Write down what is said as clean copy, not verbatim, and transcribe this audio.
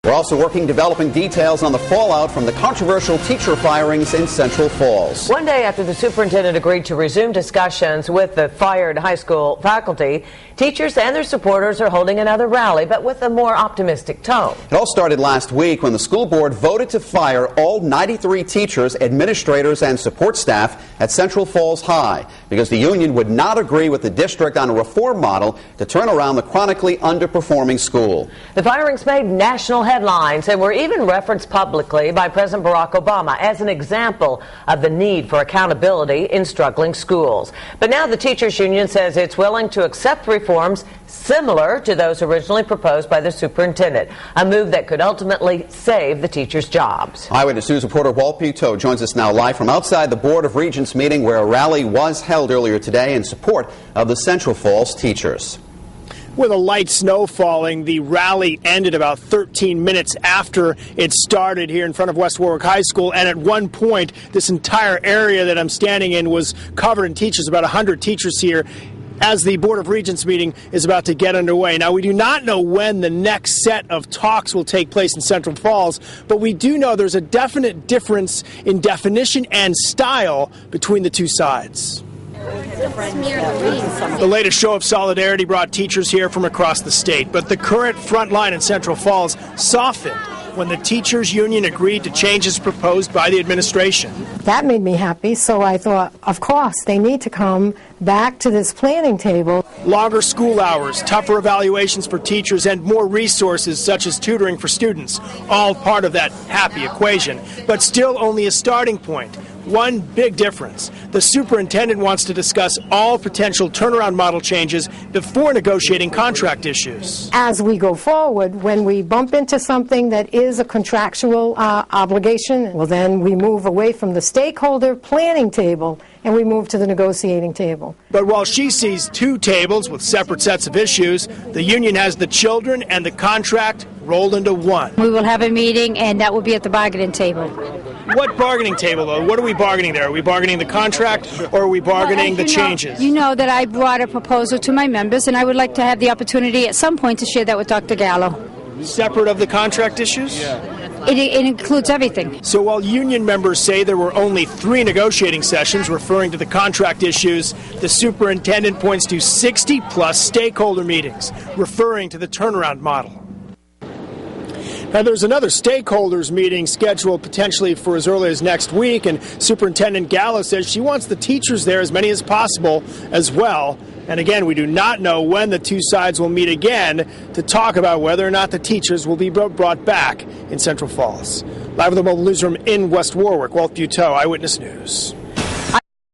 We're also developing details on the fallout from the controversial teacher firings in Central Falls. One day after the superintendent agreed to resume discussions with the fired high school faculty, teachers and their supporters are holding another rally, but with a more optimistic tone. It all started last week when the school board voted to fire all 93 teachers, administrators, and support staff at Central Falls High because the union would not agree with the district on a reform model to turn around the chronically underperforming school. The firings made national headlines and were even referenced publicly by President Barack Obama as an example of the need for accountability in struggling schools. But now the teachers union says it's willing to accept reforms similar to those originally proposed by the superintendent, a move that could ultimately save the teachers' jobs. Eyewitness News reporter Walt Buteau joins us now live from outside the Board of Regents meeting where a rally was held earlier today in support of the Central Falls teachers. With a light snow falling, the rally ended about 13 minutes after it started here in front of West Warwick High School, and at one point this entire area that I'm standing in was covered in teachers, about 100 teachers here, as the Board of Regents meeting is about to get underway. Now, we do not know when the next set of talks will take place in Central Falls, but we do know there's a definite difference in definition and style between the two sides. The latest show of solidarity brought teachers here from across the state, but the current front line in Central Falls softened when the teachers union agreed to changes proposed by the administration. That made me happy, so I thought, of course, they need to come back to this planning table. Longer school hours, tougher evaluations for teachers, and more resources such as tutoring for students, all part of that happy equation, but still only a starting point. One big difference. The superintendent wants to discuss all potential turnaround model changes before negotiating contract issues. As we go forward, when we bump into something that is a contractual obligation, well, then we move away from the stakeholder planning table and we move to the negotiating table. But while she sees two tables with separate sets of issues, the union has the children and the contract rolled into one. We will have a meeting, and that will be at the bargaining table. What bargaining table, though? What are we bargaining there? Are we bargaining the contract, or are we bargaining the changes? You know that I brought a proposal to my members, and I would like to have the opportunity at some point to share that with Dr. Gallo. Separate of the contract issues? Yeah. It includes everything. So while union members say there were only 3 negotiating sessions referring to the contract issues, the superintendent points to 60-plus stakeholder meetings referring to the turnaround model. Now, there's another stakeholders meeting scheduled potentially for as early as next week, and Superintendent Gallo says she wants the teachers there, as many as possible, as well. And again, we do not know when the two sides will meet again to talk about whether or not the teachers will be brought back in Central Falls. Live in the mobile newsroom in West Warwick, Walt Buteau, Eyewitness News.